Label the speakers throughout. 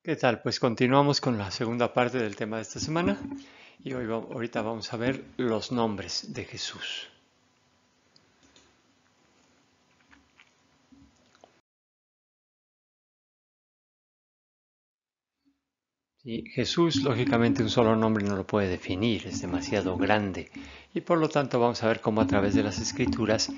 Speaker 1: ¿Qué tal? Pues continuamos con la segunda parte del tema de esta semana y ahorita vamos a ver los nombres de Jesús. Y Jesús, lógicamente, un solo nombre no lo puede definir, es demasiado grande. Y por lo tanto vamos a ver cómo a través de las Escrituras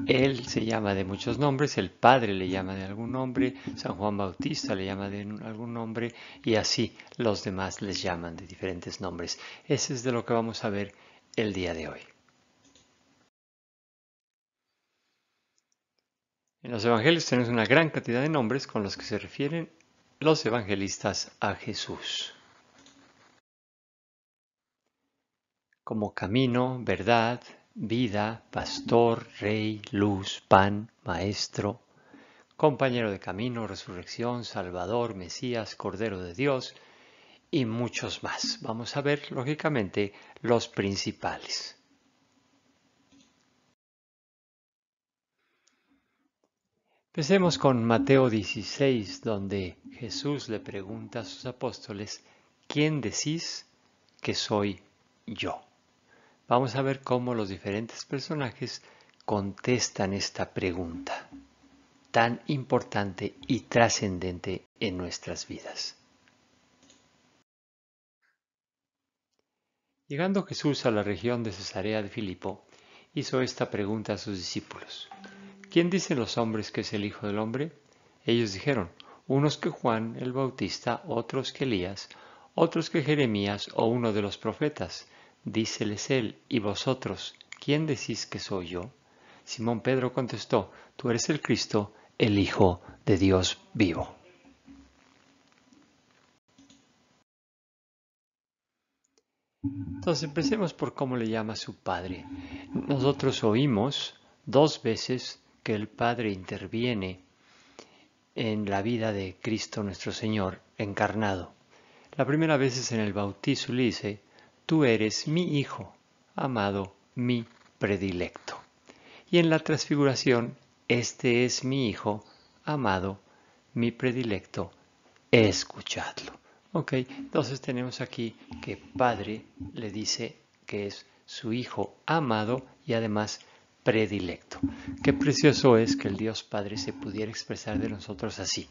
Speaker 1: Él se llama de muchos nombres, el Padre le llama de algún nombre, San Juan Bautista le llama de algún nombre y así los demás les llaman de diferentes nombres. Ese es de lo que vamos a ver el día de hoy. En los evangelios tenemos una gran cantidad de nombres con los que se refieren los evangelistas a Jesús, como camino, verdad, vida, pastor, rey, luz, pan, maestro, compañero de camino, resurrección, salvador, Mesías, Cordero de Dios y muchos más. Vamos a ver, lógicamente, los principales. Empecemos con Mateo 16, donde Jesús le pregunta a sus apóstoles, ¿quién decís que soy yo? Vamos a ver cómo los diferentes personajes contestan esta pregunta tan importante y trascendente en nuestras vidas. Llegando Jesús a la región de Cesarea de Filipo, hizo esta pregunta a sus discípulos. ¿Quién dicen los hombres que es el Hijo del Hombre? Ellos dijeron, unos que Juan el Bautista, otros que Elías, otros que Jeremías o uno de los profetas. Díceles él, ¿y vosotros, quién decís que soy yo? Simón Pedro contestó, tú eres el Cristo, el Hijo de Dios vivo. Entonces empecemos por cómo le llama su Padre. Nosotros oímos dos veces que el Padre interviene en la vida de Cristo nuestro Señor encarnado. La primera vez es en el bautizo y le dice, tú eres mi Hijo, amado, mi predilecto. Y en la transfiguración, este es mi Hijo, amado, mi predilecto, escuchadlo. Ok, entonces tenemos aquí que Padre le dice que es su Hijo amado y además predilecto. Qué precioso es que el Dios Padre se pudiera expresar de nosotros así,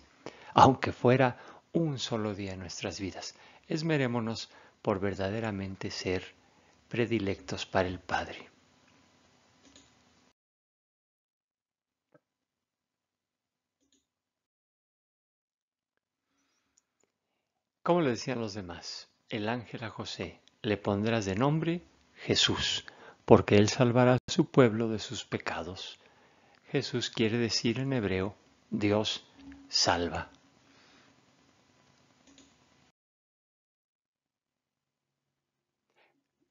Speaker 1: aunque fuera un solo día en nuestras vidas. Esmerémonos por verdaderamente ser predilectos para el Padre. Como le decían los demás, el ángel a José, le pondrás de nombre Jesús, porque él salvará a su pueblo de sus pecados. Jesús quiere decir en hebreo, Dios salva.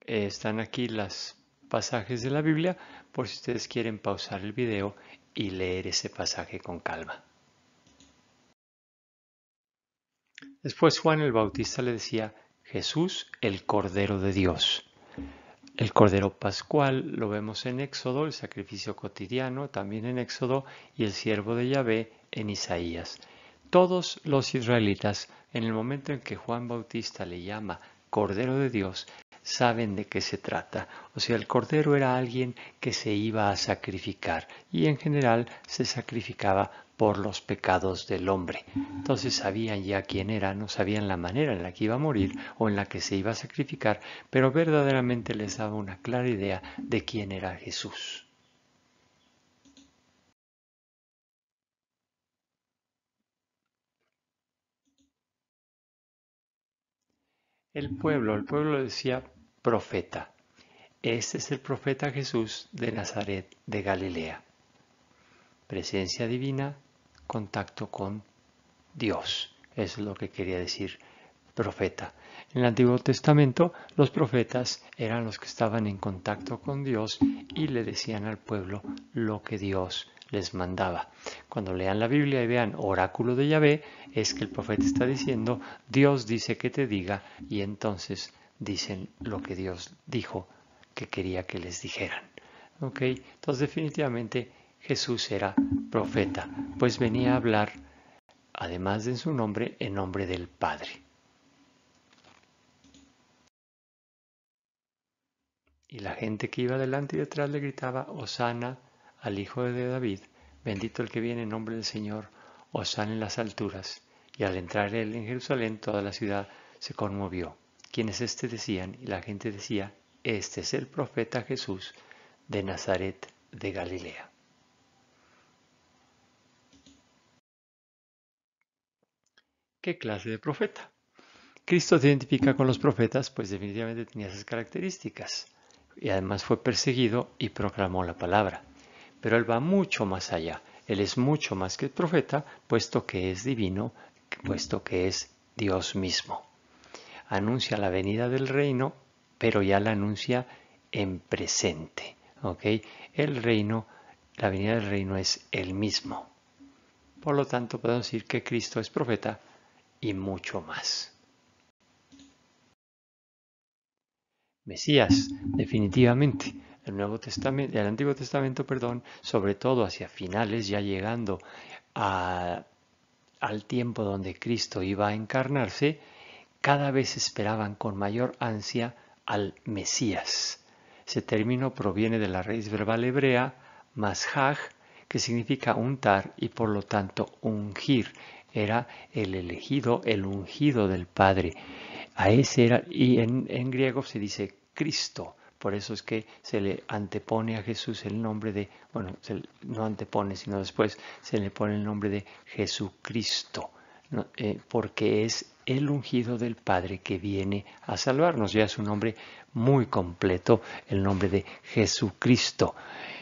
Speaker 1: Están aquí los pasajes de la Biblia por si ustedes quieren pausar el video y leer ese pasaje con calma. Después Juan el Bautista le decía, Jesús el Cordero de Dios. El Cordero Pascual lo vemos en Éxodo, el sacrificio cotidiano también en Éxodo y el siervo de Yahvé en Isaías. Todos los israelitas, en el momento en que Juan Bautista le llama Cordero de Dios, saben de qué se trata. O sea, el Cordero era alguien que se iba a sacrificar y en general se sacrificaba por los pecados del hombre. Entonces sabían ya quién era, no sabían la manera en la que iba a morir o en la que se iba a sacrificar, pero verdaderamente les daba una clara idea de quién era Jesús. El pueblo decía profeta. Este es el profeta Jesús de Nazaret de Galilea. Presencia divina, contacto con Dios. Eso es lo que quería decir profeta. En el Antiguo Testamento, los profetas eran los que estaban en contacto con Dios y le decían al pueblo lo que Dios les mandaba. Cuando lean la Biblia y vean oráculo de Yahvé, es que el profeta está diciendo, Dios dice que te diga, y entonces dicen lo que Dios dijo que quería que les dijeran. ¿Ok? Entonces definitivamente Jesús era profeta, pues venía a hablar además de en su nombre, en nombre del Padre. Y la gente que iba delante y detrás le gritaba, Hosana al Hijo de David, bendito el que viene en nombre del Señor, Hosana en las alturas. Y al entrar él en Jerusalén, toda la ciudad se conmovió. ¿Quién es este? Decían, y la gente decía, este es el profeta Jesús de Nazaret de Galilea. ¿Qué clase de profeta? Cristo se identifica con los profetas, pues definitivamente tenía esas características. Y además fue perseguido y proclamó la palabra. Pero él va mucho más allá. Él es mucho más que el profeta, puesto que es divino, puesto que es Dios mismo. Anuncia la venida del reino, pero ya la anuncia en presente. ¿Ok? El reino, la venida del reino es el mismo. Por lo tanto, podemos decir que Cristo es profeta y mucho más. Mesías, definitivamente. El Antiguo Testamento, sobre todo hacia finales, ya llegando al tiempo donde Cristo iba a encarnarse, cada vez esperaban con mayor ansia al Mesías. Ese término proviene de la raíz verbal hebrea mashaj, que significa untar y por lo tanto ungir. Era el elegido, el ungido del Padre. A ese era, y en griego se dice Cristo. Por eso es que se le antepone a Jesús el nombre de, bueno, no antepone, sino después se le pone el nombre de Jesucristo, ¿no? Porque es el ungido del Padre que viene a salvarnos. Ya es un nombre muy completo, el nombre de Jesucristo.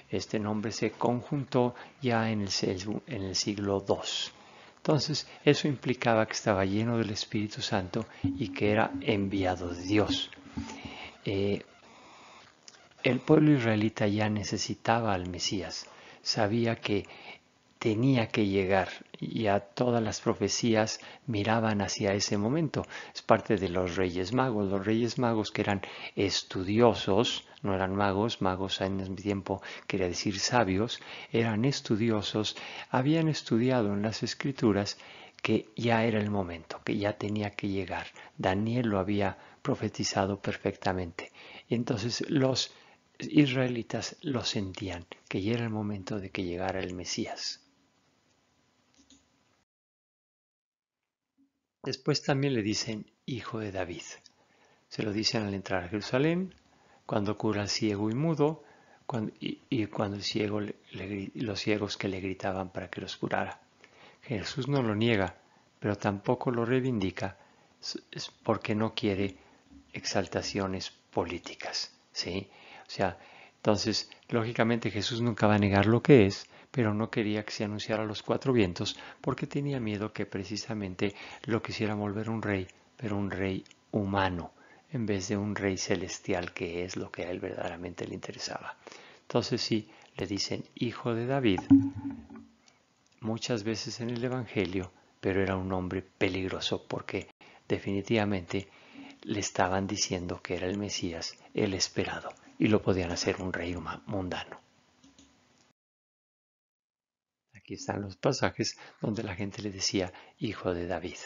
Speaker 1: Este nombre se conjuntó ya en el siglo II. Entonces, eso implicaba que estaba lleno del Espíritu Santo y que era enviado de Dios. El pueblo israelita ya necesitaba al Mesías, sabía que tenía que llegar y a todas las profecías miraban hacia ese momento. Es parte de los Reyes Magos que eran estudiosos, no eran magos, magos en ese tiempo quería decir sabios, eran estudiosos, habían estudiado en las Escrituras que ya era el momento, que ya tenía que llegar. Daniel lo había profetizado perfectamente. Y entonces los israelitas lo sentían, que ya era el momento de que llegara el Mesías. Después también le dicen hijo de David. Se lo dicen al entrar a Jerusalén, cuando cura al ciego y mudo, y cuando los ciegos que le gritaban para que los curara. Jesús no lo niega, pero tampoco lo reivindica, porque no quiere exaltaciones políticas, ¿sí? O sea, entonces, lógicamente Jesús nunca va a negar lo que es, pero no quería que se anunciara a los cuatro vientos porque tenía miedo que precisamente lo quisiera volver un rey, pero un rey humano, en vez de un rey celestial, que es lo que a él verdaderamente le interesaba. Entonces sí, le dicen hijo de David muchas veces en el Evangelio, pero era un hombre peligroso porque definitivamente le estaban diciendo que era el Mesías, el esperado, y lo podían hacer un rey mundano. Aquí están los pasajes donde la gente le decía hijo de David.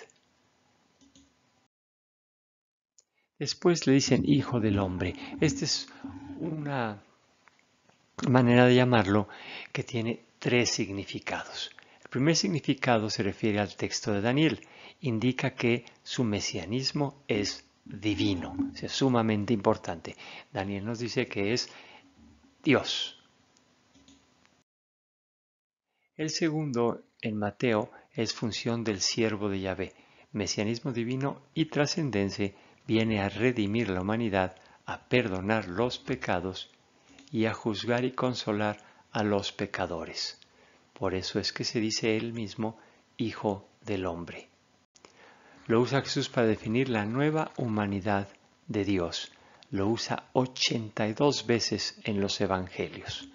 Speaker 1: Después le dicen hijo del hombre. Esta es una manera de llamarlo que tiene tres significados. El primer significado se refiere al texto de Daniel. Indica que su mesianismo es divino, es sumamente importante. Daniel nos dice que es Dios. El segundo, en Mateo, es función del siervo de Yahvé. Mesianismo divino y trascendencia viene a redimir la humanidad, a perdonar los pecados y a juzgar y consolar a los pecadores. Por eso es que se dice él mismo Hijo del Hombre. Lo usa Jesús para definir la nueva humanidad de Dios. Lo usa 82 veces en los Evangelios.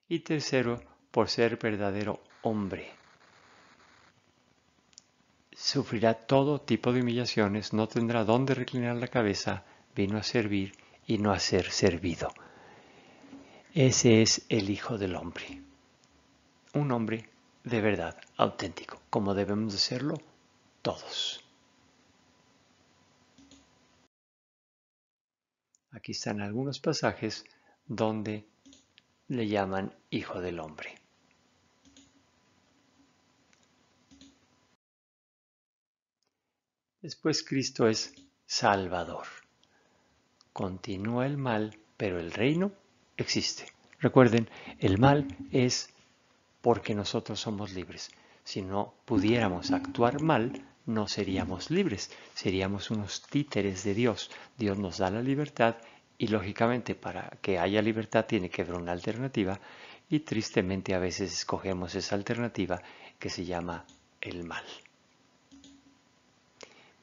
Speaker 1: Y tercero, por ser verdadero hombre. Sufrirá todo tipo de humillaciones, no tendrá dónde reclinar la cabeza, vino a servir y no a ser servido. Ese es el Hijo del Hombre. Un hombre de verdad, auténtico, como debemos de serlo todos. Aquí están algunos pasajes donde le llaman Hijo del Hombre. Después Cristo es Salvador. Continúa el mal, pero el reino existe. Recuerden, el mal es porque nosotros somos libres. Si no pudiéramos actuar mal, no seríamos libres, seríamos unos títeres de Dios. Dios nos da la libertad y lógicamente para que haya libertad tiene que haber una alternativa y tristemente a veces escogemos esa alternativa que se llama el mal.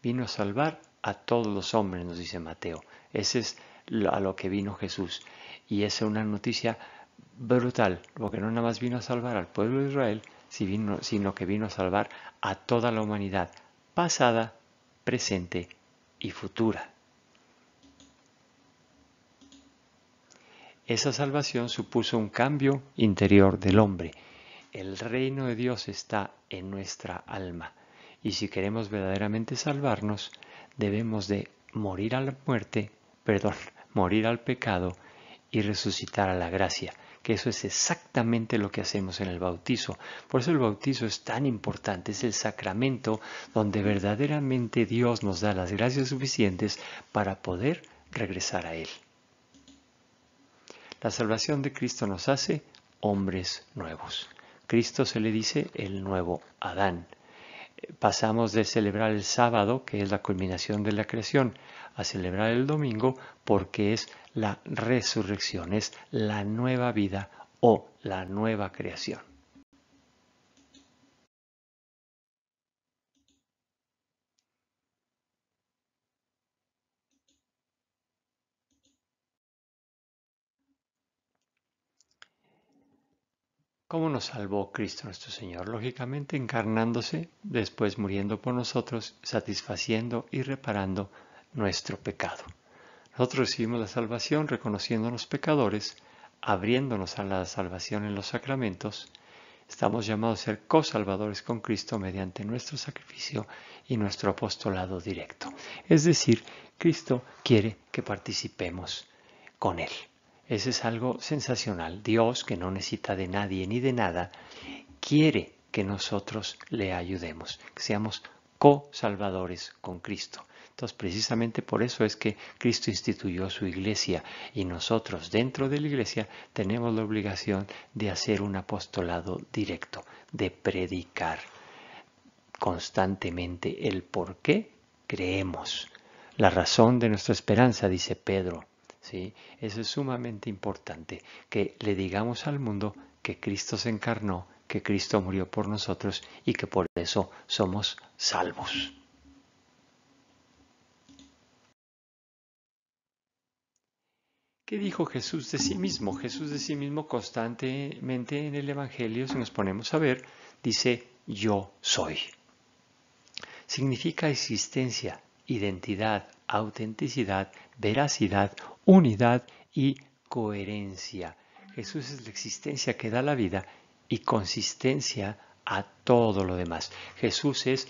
Speaker 1: Vino a salvar a todos los hombres, nos dice Mateo. Ese es a lo que vino Jesús. Y esa es una noticia brutal, porque no nada más vino a salvar al pueblo de Israel, sino que vino a salvar a toda la humanidad, pasada, presente y futura. Esa salvación supuso un cambio interior del hombre. El reino de Dios está en nuestra alma. Y si queremos verdaderamente salvarnos, debemos de morir a la muerte, morir al pecado y resucitar a la gracia, que eso es exactamente lo que hacemos en el bautizo. Por eso el bautizo es tan importante, es el sacramento donde verdaderamente Dios nos da las gracias suficientes para poder regresar a Él. La salvación de Cristo nos hace hombres nuevos. Cristo se le dice el nuevo Adán. Pasamos de celebrar el sábado, que es la culminación de la creación, a celebrar el domingo porque es la resurrección, es la nueva vida o la nueva creación. ¿Cómo nos salvó Cristo nuestro Señor? Lógicamente encarnándose, después muriendo por nosotros, satisfaciendo y reparando nuestro pecado. Nosotros recibimos la salvación reconociéndonos pecadores, abriéndonos a la salvación en los sacramentos. Estamos llamados a ser cosalvadores con Cristo mediante nuestro sacrificio y nuestro apostolado directo. Es decir, Cristo quiere que participemos con Él. Ese es algo sensacional. Dios, que no necesita de nadie ni de nada, quiere que nosotros le ayudemos, que seamos co-salvadores con Cristo. Entonces, precisamente por eso es que Cristo instituyó su iglesia y nosotros dentro de la iglesia tenemos la obligación de hacer un apostolado directo, de predicar constantemente el por qué creemos. La razón de nuestra esperanza, dice Pedro. ¿Sí? Eso es sumamente importante, que le digamos al mundo que Cristo se encarnó, que Cristo murió por nosotros y que por eso somos salvos. ¿Qué dijo Jesús de sí mismo? Jesús de sí mismo constantemente en el Evangelio, si nos ponemos a ver, dice yo soy. Significa existencia, identidad, autenticidad, veracidad, unidad y coherencia. Jesús es la existencia que da la vida y consistencia a todo lo demás. Jesús es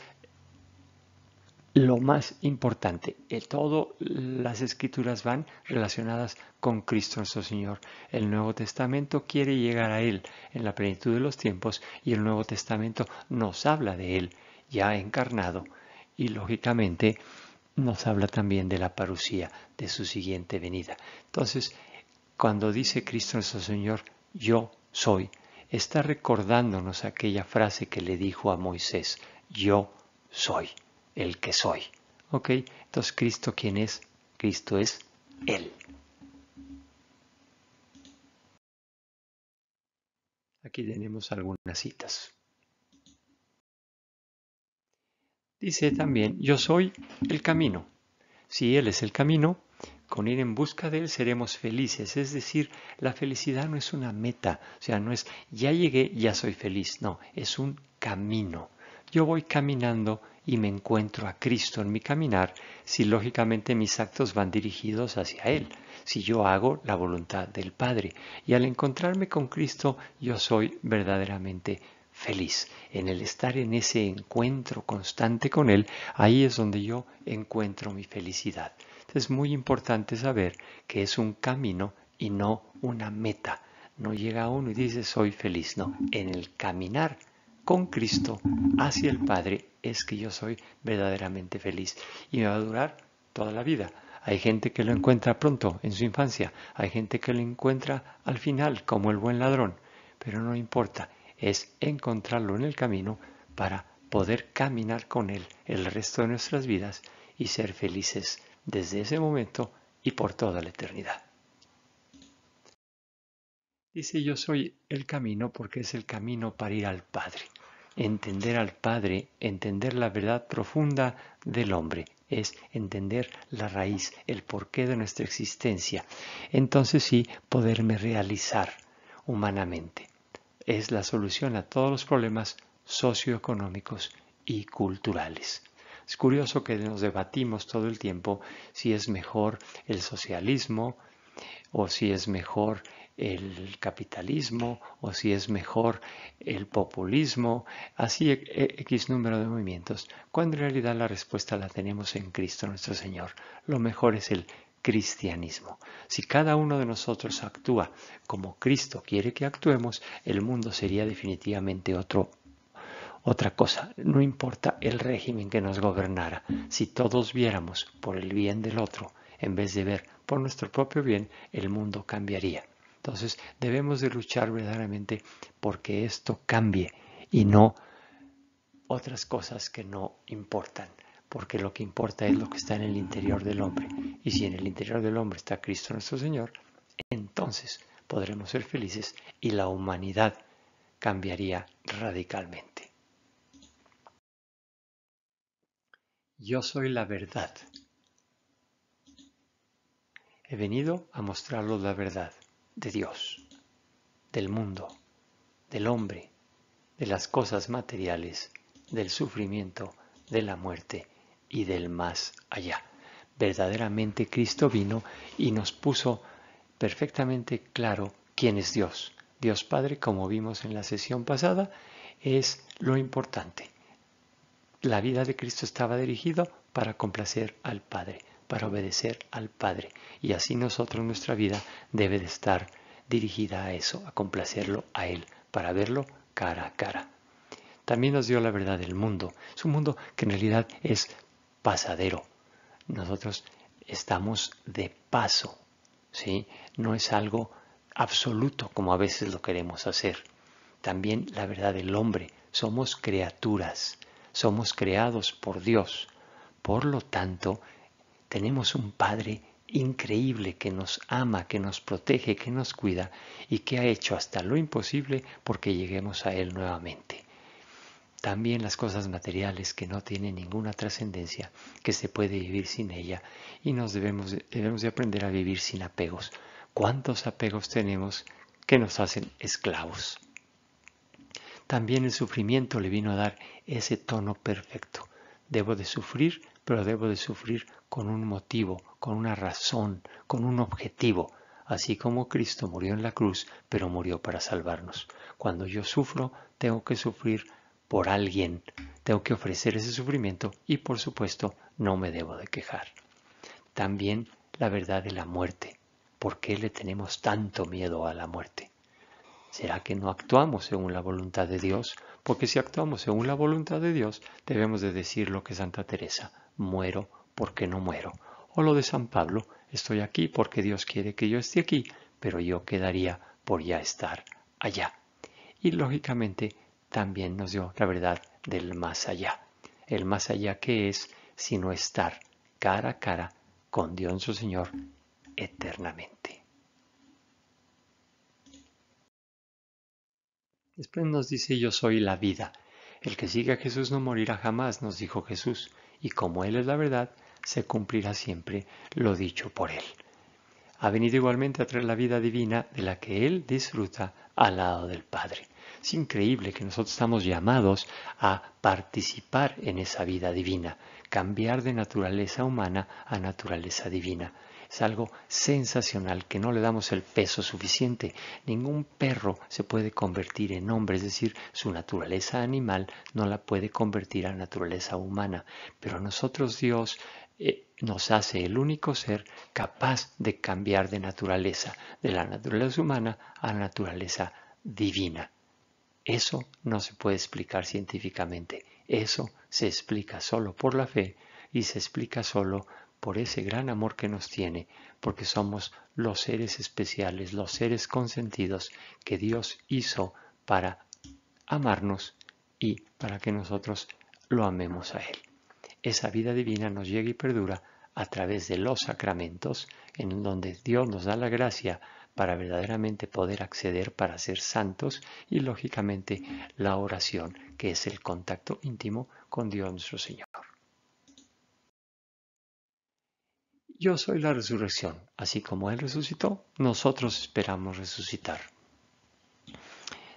Speaker 1: lo más importante. Todas las escrituras van relacionadas con Cristo nuestro Señor. El Nuevo Testamento quiere llegar a Él en la plenitud de los tiempos y el Nuevo Testamento nos habla de Él ya encarnado y lógicamente nos habla también de la parusía, de su siguiente venida. Entonces, cuando dice Cristo nuestro Señor, yo soy, está recordándonos aquella frase que le dijo a Moisés, yo soy el que soy. ¿Ok? Entonces, ¿Cristo quién es? Cristo es Él. Aquí tenemos algunas citas. Dice también, yo soy el camino. Si Él es el camino, con ir en busca de Él seremos felices. Es decir, la felicidad no es una meta, o sea, no es ya llegué, ya soy feliz. No, es un camino. yo voy caminando y me encuentro a Cristo en mi caminar si lógicamente mis actos van dirigidos hacia Él, si yo hago la voluntad del Padre. Y al encontrarme con Cristo, yo soy verdaderamente feliz. En el estar en ese encuentro constante con Él, ahí es donde yo encuentro mi felicidad. Entonces es muy importante saber que es un camino y no una meta. No llega uno y dice soy feliz, no. En el caminar con Cristo hacia el Padre es que yo soy verdaderamente feliz y me va a durar toda la vida. Hay gente que lo encuentra pronto, en su infancia, hay gente que lo encuentra al final, como el buen ladrón, pero no importa, es encontrarlo en el camino para poder caminar con Él el resto de nuestras vidas y ser felices desde ese momento y por toda la eternidad. Dice, yo soy el camino porque es el camino para ir al Padre. Entender al Padre, entender la verdad profunda del hombre, es entender la raíz, el porqué de nuestra existencia. Entonces sí, poderme realizar humanamente. Es la solución a todos los problemas socioeconómicos y culturales. Es curioso que nos debatimos todo el tiempo si es mejor el socialismo, o si es mejor el capitalismo, o si es mejor el populismo, así X número de movimientos, cuando en realidad la respuesta la tenemos en Cristo nuestro Señor. Lo mejor es el cristianismo. Si cada uno de nosotros actúa como Cristo quiere que actuemos, el mundo sería definitivamente otra cosa. No importa el régimen que nos gobernara, si todos viéramos por el bien del otro, en vez de ver por nuestro propio bien, el mundo cambiaría. Entonces debemos de luchar verdaderamente porque esto cambie y no otras cosas que no importan, porque lo que importa es lo que está en el interior del hombre. Y si en el interior del hombre está Cristo nuestro Señor, entonces podremos ser felices y la humanidad cambiaría radicalmente. Yo soy la verdad. He venido a mostraros la verdad de Dios, del mundo, del hombre, de las cosas materiales, del sufrimiento, de la muerte y del más allá. Verdaderamente Cristo vino y nos puso perfectamente claro quién es Dios. Dios Padre, como vimos en la sesión pasada, es lo importante. La vida de Cristo estaba dirigido para complacer al Padre, para obedecer al Padre. Y así nosotros, nuestra vida debe de estar dirigida a eso, a complacerlo a Él, para verlo cara a cara. También nos dio la verdad del mundo. Es un mundo que en realidad es pasadero. Nosotros estamos de paso, ¿sí? No es algo absoluto como a veces lo queremos hacer. También la verdad del hombre. Somos criaturas. Somos creados por Dios. Por lo tanto, tenemos un Padre increíble que nos ama, que nos protege, que nos cuida y que ha hecho hasta lo imposible porque lleguemos a Él nuevamente. También las cosas materiales que no tienen ninguna trascendencia, que se puede vivir sin ella y debemos de aprender a vivir sin apegos. ¿Cuántos apegos tenemos que nos hacen esclavos? También el sufrimiento le vino a dar ese tono perfecto. Debo de sufrir, pero debo de sufrir con un motivo, con una razón, con un objetivo, así como Cristo murió en la cruz, pero murió para salvarnos. Cuando yo sufro, tengo que sufrir por alguien, tengo que ofrecer ese sufrimiento y por supuesto no me debo de quejar. También la verdad de la muerte. ¿Por qué le tenemos tanto miedo a la muerte? ¿Será que no actuamos según la voluntad de Dios? Porque si actuamos según la voluntad de Dios, debemos de decir lo que Santa Teresa, muero porque no muero. O lo de San Pablo, estoy aquí porque Dios quiere que yo esté aquí, pero yo quedaría por ya estar allá. Y lógicamente también nos dio la verdad del más allá. El más allá que es sino estar cara a cara con Dios nuestro Señor eternamente. Después nos dice yo soy la vida. El que siga a Jesús no morirá jamás, nos dijo Jesús, y como Él es la verdad, se cumplirá siempre lo dicho por Él. Ha venido igualmente a traer la vida divina de la que Él disfruta al lado del Padre. Es increíble que nosotros estamos llamados a participar en esa vida divina, cambiar de naturaleza humana a naturaleza divina. Es algo sensacional que no le damos el peso suficiente. Ningún perro se puede convertir en hombre, es decir, su naturaleza animal no la puede convertir a naturaleza humana. Pero nosotros Dios nos hace el único ser capaz de cambiar de naturaleza, de la naturaleza humana a la naturaleza divina. Eso no se puede explicar científicamente. Eso se explica solo por la fe y se explica solo por ese gran amor que nos tiene, porque somos los seres especiales, los seres consentidos que Dios hizo para amarnos y para que nosotros lo amemos a Él. Esa vida divina nos llega y perdura a través de los sacramentos, en donde Dios nos da la gracia para verdaderamente poder acceder para ser santos y lógicamente la oración, que es el contacto íntimo con Dios nuestro Señor. Yo soy la resurrección, así como Él resucitó, nosotros esperamos resucitar.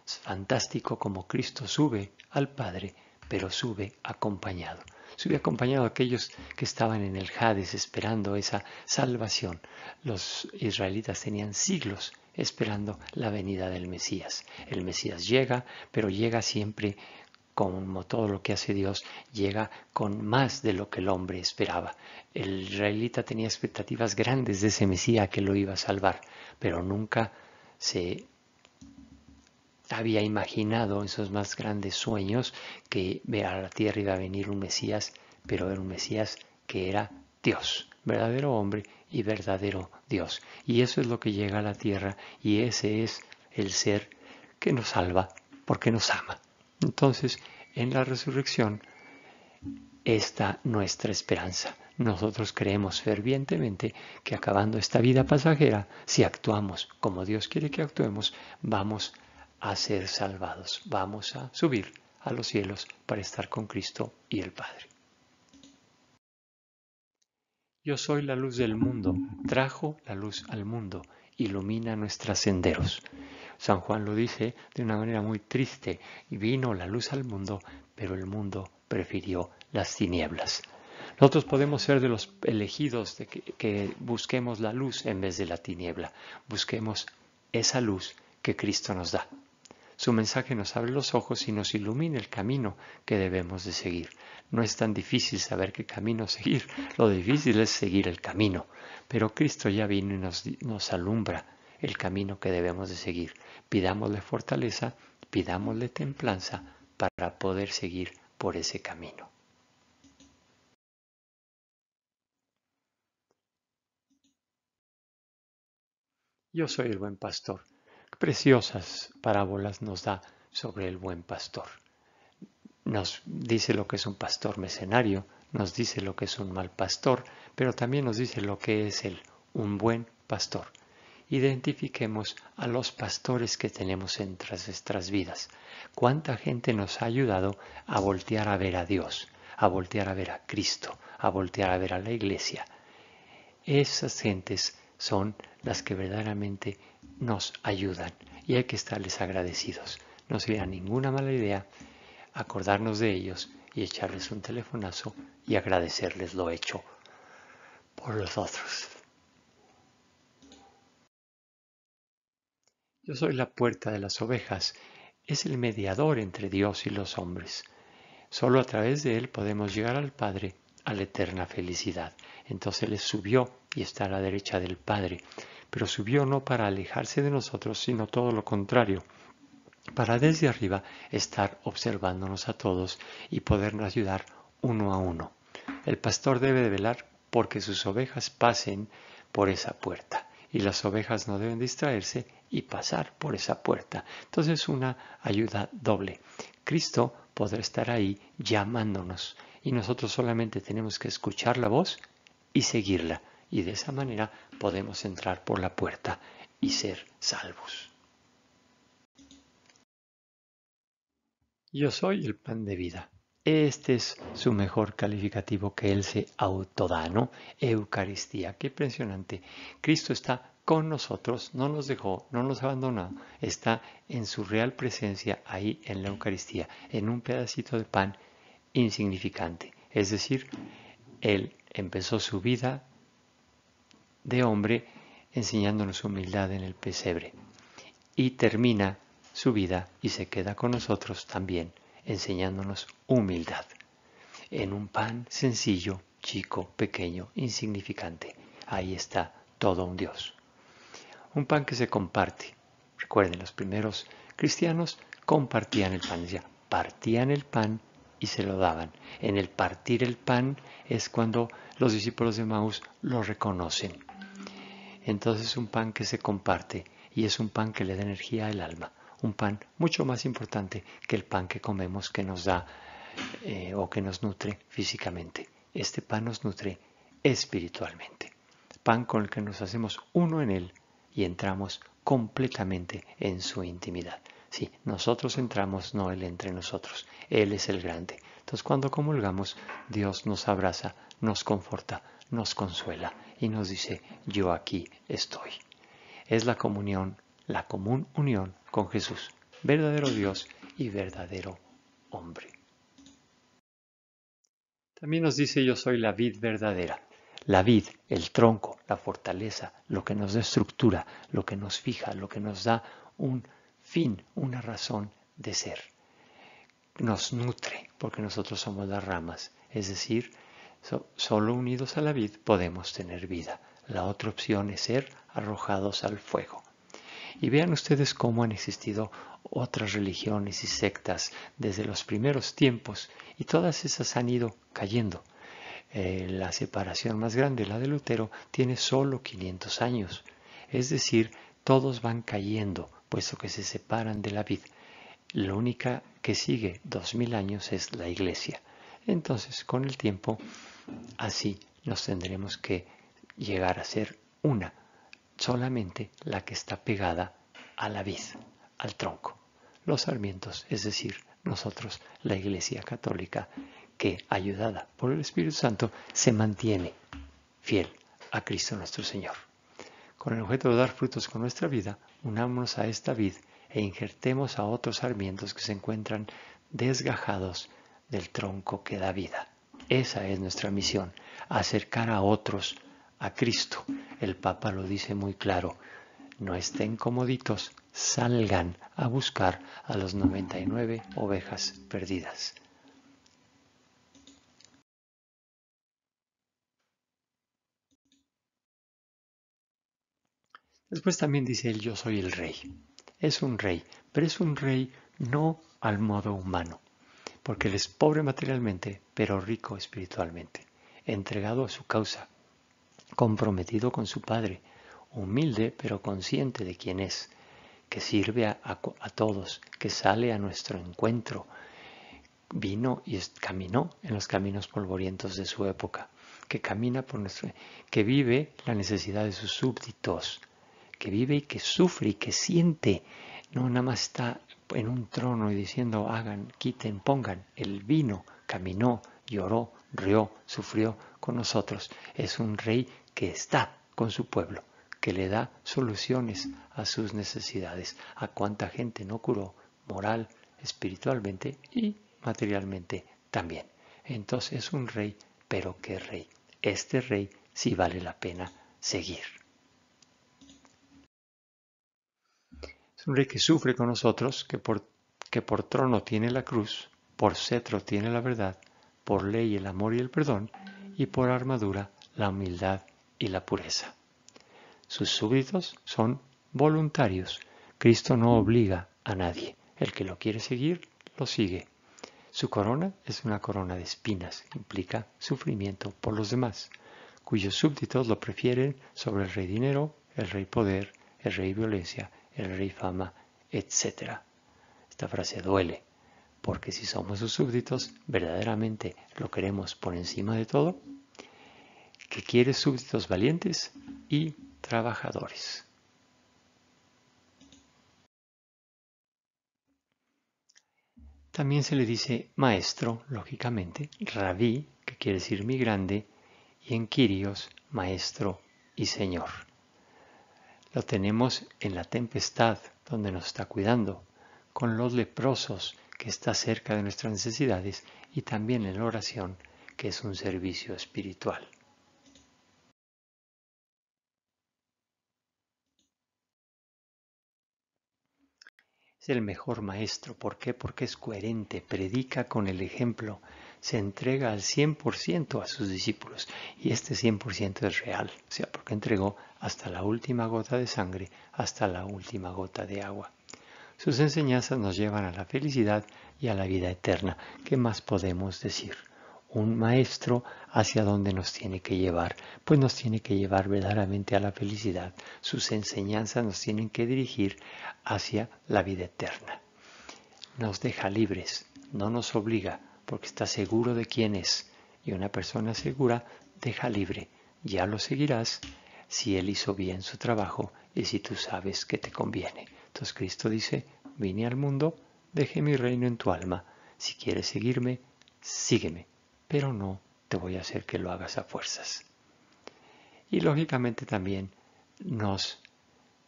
Speaker 1: Es fantástico como Cristo sube al Padre, pero sube acompañado. Sube acompañado a aquellos que estaban en el Hades esperando esa salvación. Los israelitas tenían siglos esperando la venida del Mesías. El Mesías llega, pero llega siempre, como todo lo que hace Dios, llega con más de lo que el hombre esperaba. El israelita tenía expectativas grandes de ese Mesías que lo iba a salvar, pero nunca se había imaginado en sus más grandes sueños que a la tierra iba a venir un Mesías, pero era un Mesías que era Dios, verdadero hombre y verdadero Dios. Y eso es lo que llega a la tierra y ese es el ser que nos salva porque nos ama. Entonces, en la resurrección está nuestra esperanza. Nosotros creemos fervientemente que acabando esta vida pasajera, si actuamos como Dios quiere que actuemos, vamos a ser salvados, vamos a subir a los cielos para estar con Cristo y el Padre. Yo soy la luz del mundo, trajo la luz al mundo, ilumina nuestros senderos. San Juan lo dice de una manera muy triste, y vino la luz al mundo, pero el mundo prefirió las tinieblas. Nosotros podemos ser de los elegidos de que busquemos la luz en vez de la tiniebla, busquemos esa luz que Cristo nos da. Su mensaje nos abre los ojos y nos ilumina el camino que debemos de seguir. No es tan difícil saber qué camino seguir, lo difícil es seguir el camino. Pero Cristo ya vino y nos alumbra el camino que debemos de seguir. Pidámosle fortaleza, pidámosle templanza para poder seguir por ese camino. Yo soy el buen pastor. Preciosas parábolas nos da sobre el buen pastor. Nos dice lo que es un pastor mercenario, nos dice lo que es un mal pastor, pero también nos dice lo que es un buen pastor. Identifiquemos a los pastores que tenemos en nuestras vidas. ¿Cuánta gente nos ha ayudado a voltear a ver a Dios, a voltear a ver a Cristo, a voltear a ver a la iglesia? Esas gentes son las que verdaderamente nos ayudan y hay que estarles agradecidos. No sería ninguna mala idea acordarnos de ellos y echarles un telefonazo y agradecerles lo hecho por los otros. Yo soy la puerta de las ovejas, es el mediador entre Dios y los hombres. Solo a través de él podemos llegar al Padre, a la eterna felicidad. Entonces Él subió y está a la derecha del Padre, pero subió no para alejarse de nosotros, sino todo lo contrario, para desde arriba estar observándonos a todos y podernos ayudar uno a uno. El pastor debe de velar porque sus ovejas pasen por esa puerta y las ovejas no deben distraerse y pasar por esa puerta. Entonces una ayuda doble. Cristo podrá estar ahí llamándonos y nosotros solamente tenemos que escuchar la voz y seguirla y de esa manera podemos entrar por la puerta y ser salvos. Yo soy el pan de vida. Este es su mejor calificativo que Él se autoda, ¿no? Eucaristía, qué impresionante. Cristo está con nosotros, no nos dejó, no nos abandonó, está en su real presencia ahí en la Eucaristía, en un pedacito de pan insignificante. Es decir, Él empezó su vida de hombre enseñándonos humildad en el pesebre y termina su vida y se queda con nosotros también enseñándonos humildad en un pan sencillo, chico, pequeño, insignificante. Ahí está todo un Dios. Un pan que se comparte. Recuerden, los primeros cristianos compartían el pan, ya partían el pan y se lo daban. En el partir el pan es cuando los discípulos de Maús lo reconocen. Entonces un pan que se comparte y es un pan que le da energía al alma. Un pan mucho más importante que el pan que comemos que nos da o que nos nutre físicamente. Este pan nos nutre espiritualmente. Pan con el que nos hacemos uno en él y entramos completamente en su intimidad. Sí, nosotros entramos, no Él entre nosotros. Él es el grande. Entonces cuando comulgamos, Dios nos abraza, nos conforta, nos consuela y nos dice, yo aquí estoy. Es la comunión, la común unión con Jesús, verdadero Dios y verdadero hombre. También nos dice, yo soy la vid verdadera. La vid, el tronco, la fortaleza, lo que nos da estructura, lo que nos fija, lo que nos da un fin, una razón de ser. Nos nutre, porque nosotros somos las ramas. Es decir, solo unidos a la vid podemos tener vida. La otra opción es ser arrojados al fuego. Y vean ustedes cómo han existido otras religiones y sectas desde los primeros tiempos y todas esas han ido cayendo. La separación más grande, la de Lutero, tiene solo 500 años. Es decir, todos van cayendo, puesto que se separan de la vid. La única que sigue 2000 años es la Iglesia. Entonces, con el tiempo, así nos tendremos que llegar a ser una, solamente la que está pegada a la vid, al tronco. Los sarmientos, es decir, nosotros, la Iglesia Católica, que, ayudada por el Espíritu Santo, se mantiene fiel a Cristo nuestro Señor. Con el objeto de dar frutos con nuestra vida, unámonos a esta vid e injertemos a otros sarmientos que se encuentran desgajados del tronco que da vida. Esa es nuestra misión, acercar a otros a Cristo. El Papa lo dice muy claro, no estén comoditos, salgan a buscar a los 99 ovejas perdidas. Después también dice él, yo soy el rey. Es un rey, pero es un rey no al modo humano, porque él es pobre materialmente, pero rico espiritualmente, entregado a su causa, comprometido con su Padre, humilde pero consciente de quién es, que sirve a todos, que sale a nuestro encuentro, vino y caminó en los caminos polvorientos de su época, que camina por que vive la necesidad de sus súbditos, que vive y que sufre y que siente, no nada más está en un trono y diciendo hagan, quiten, pongan. Él vino, caminó, lloró, rió, sufrió con nosotros. Es un rey que está con su pueblo, que le da soluciones a sus necesidades. A cuánta gente no curó moral, espiritualmente y materialmente también. Entonces es un rey, pero ¿qué rey? Este rey sí vale la pena seguir. Es un rey que sufre con nosotros, que por trono tiene la cruz, por cetro tiene la verdad, por ley el amor y el perdón, y por armadura la humildad y la pureza. Sus súbditos son voluntarios. Cristo no obliga a nadie. El que lo quiere seguir, lo sigue. Su corona es una corona de espinas, implica sufrimiento por los demás, cuyos súbditos lo prefieren sobre el rey dinero, el rey poder, el rey violencia, el rey fama, etc. Esta frase duele, porque si somos sus súbditos, verdaderamente lo queremos por encima de todo, que quiere súbditos valientes y trabajadores. También se le dice maestro, lógicamente, rabí, que quiere decir mi grande, y en Kyrios, maestro y señor. Lo tenemos en la tempestad, donde nos está cuidando, con los leprosos, que está cerca de nuestras necesidades, y también en la oración, que es un servicio espiritual. Es el mejor maestro. ¿Por qué? Porque es coherente, predica con el ejemplo, se entrega al 100% a sus discípulos. Y este 100% es real, o sea, porque entregó hasta la última gota de sangre, hasta la última gota de agua. Sus enseñanzas nos llevan a la felicidad y a la vida eterna. ¿Qué más podemos decir? Un maestro hacia dónde nos tiene que llevar, pues nos tiene que llevar verdaderamente a la felicidad. Sus enseñanzas nos tienen que dirigir hacia la vida eterna. Nos deja libres, no nos obliga, porque está seguro de quién es. Y una persona segura deja libre. Ya lo seguirás si él hizo bien su trabajo y si tú sabes que te conviene. Entonces Cristo dice, vine al mundo, dejé mi reino en tu alma. Si quieres seguirme, sígueme, pero no te voy a hacer que lo hagas a fuerzas. Y lógicamente también nos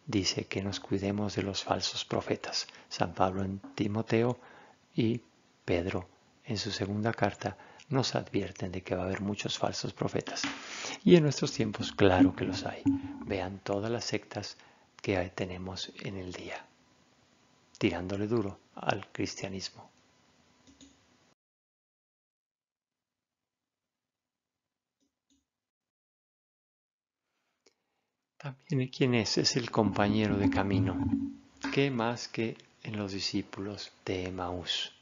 Speaker 1: dice que nos cuidemos de los falsos profetas. San Pablo en Timoteo y Pedro en su segunda carta nos advierten de que va a haber muchos falsos profetas. Y en nuestros tiempos, claro que los hay. Vean todas las sectas que tenemos en el día, tirándole duro al cristianismo. También, ¿quién es? Es el compañero de camino. ¿Qué más que en los discípulos de Emaús?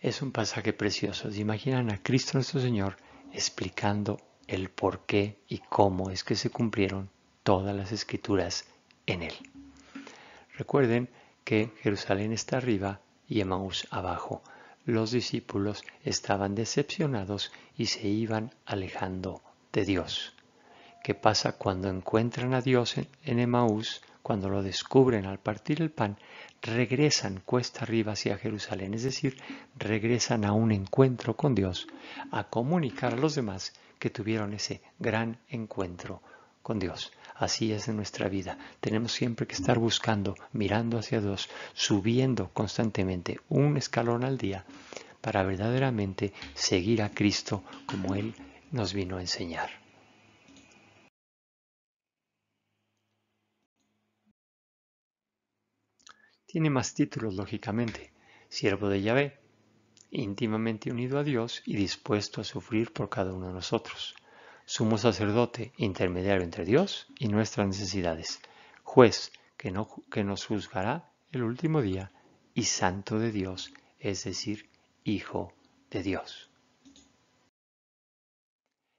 Speaker 1: Es un pasaje precioso. ¿Se imaginan a Cristo nuestro Señor explicando el por qué y cómo es que se cumplieron todas las escrituras en Él? Recuerden que Jerusalén está arriba y Emaús abajo. Los discípulos estaban decepcionados y se iban alejando de Dios. ¿Qué pasa cuando encuentran a Dios en Emaús? Cuando lo descubren al partir el pan, regresan cuesta arriba hacia Jerusalén, es decir, regresan a un encuentro con Dios, a comunicar a los demás que tuvieron ese gran encuentro con Dios. Así es en nuestra vida. Tenemos siempre que estar buscando, mirando hacia Dios, subiendo constantemente un escalón al día para verdaderamente seguir a Cristo como Él nos vino a enseñar. Tiene más títulos, lógicamente. Siervo de Yahvé, íntimamente unido a Dios y dispuesto a sufrir por cada uno de nosotros. Sumo sacerdote, intermediario entre Dios y nuestras necesidades. Juez, que nos juzgará el último día. Y santo de Dios, es decir, Hijo de Dios.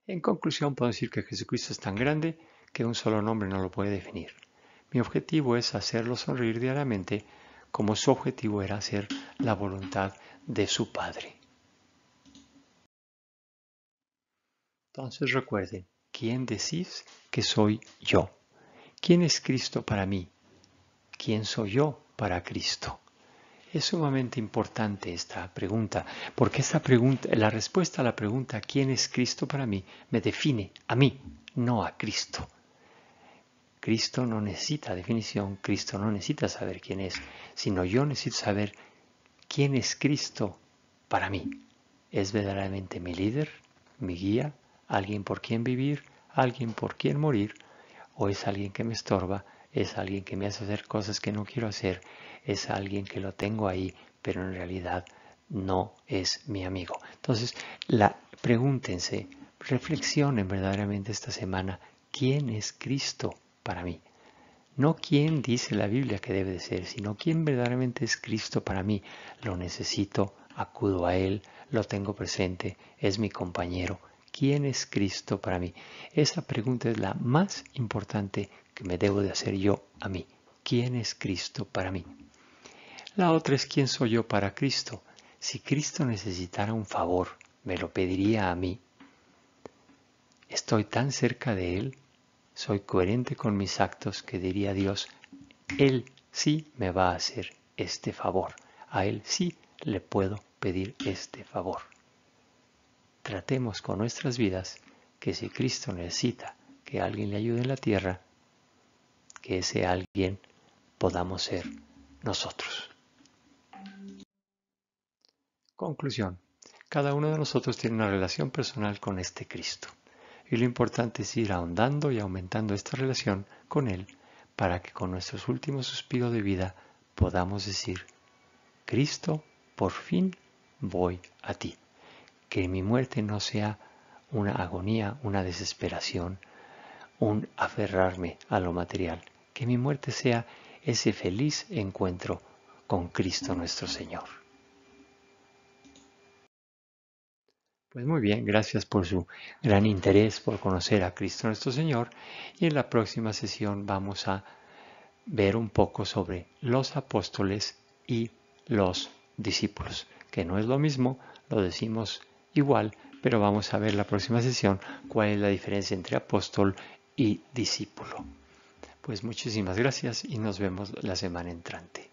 Speaker 1: En conclusión, puedo decir que Jesucristo es tan grande que un solo nombre no lo puede definir. Mi objetivo es hacerlo sonreír diariamente como su objetivo era hacer la voluntad de su Padre. Entonces recuerden, ¿quién decís que soy yo? ¿Quién es Cristo para mí? ¿Quién soy yo para Cristo? Es sumamente importante esta pregunta, porque esta pregunta, la respuesta a la pregunta ¿quién es Cristo para mí? Me define a mí, no a Cristo. Cristo no necesita definición, Cristo no necesita saber quién es, sino yo necesito saber quién es Cristo para mí. ¿Es verdaderamente mi líder, mi guía, alguien por quien vivir, alguien por quien morir? ¿O es alguien que me estorba? ¿Es alguien que me hace hacer cosas que no quiero hacer? ¿Es alguien que lo tengo ahí, pero en realidad no es mi amigo? Entonces, pregúntense, reflexionen verdaderamente esta semana, ¿quién es Cristo para mí? No quién dice la Biblia que debe de ser, sino quién verdaderamente es Cristo para mí. Lo necesito, acudo a Él, lo tengo presente, es mi compañero. ¿Quién es Cristo para mí? Esa pregunta es la más importante que me debo de hacer yo a mí. ¿Quién es Cristo para mí? La otra es ¿quién soy yo para Cristo? Si Cristo necesitara un favor, ¿me lo pediría a mí? Estoy tan cerca de Él, soy coherente con mis actos que diría a Dios, Él sí me va a hacer este favor, a Él sí le puedo pedir este favor. Tratemos con nuestras vidas que si Cristo necesita que alguien le ayude en la tierra, que ese alguien podamos ser nosotros. Conclusión. Cada uno de nosotros tiene una relación personal con este Cristo. Y lo importante es ir ahondando y aumentando esta relación con Él para que con nuestros últimos suspiros de vida podamos decir, Cristo, por fin voy a ti. Que mi muerte no sea una agonía, una desesperación, un aferrarme a lo material. Que mi muerte sea ese feliz encuentro con Cristo nuestro Señor. Pues muy bien, gracias por su gran interés por conocer a Cristo nuestro Señor, y en la próxima sesión vamos a ver un poco sobre los apóstoles y los discípulos, que no es lo mismo, lo decimos igual, pero vamos a ver la próxima sesión cuál es la diferencia entre apóstol y discípulo. Pues muchísimas gracias y nos vemos la semana entrante.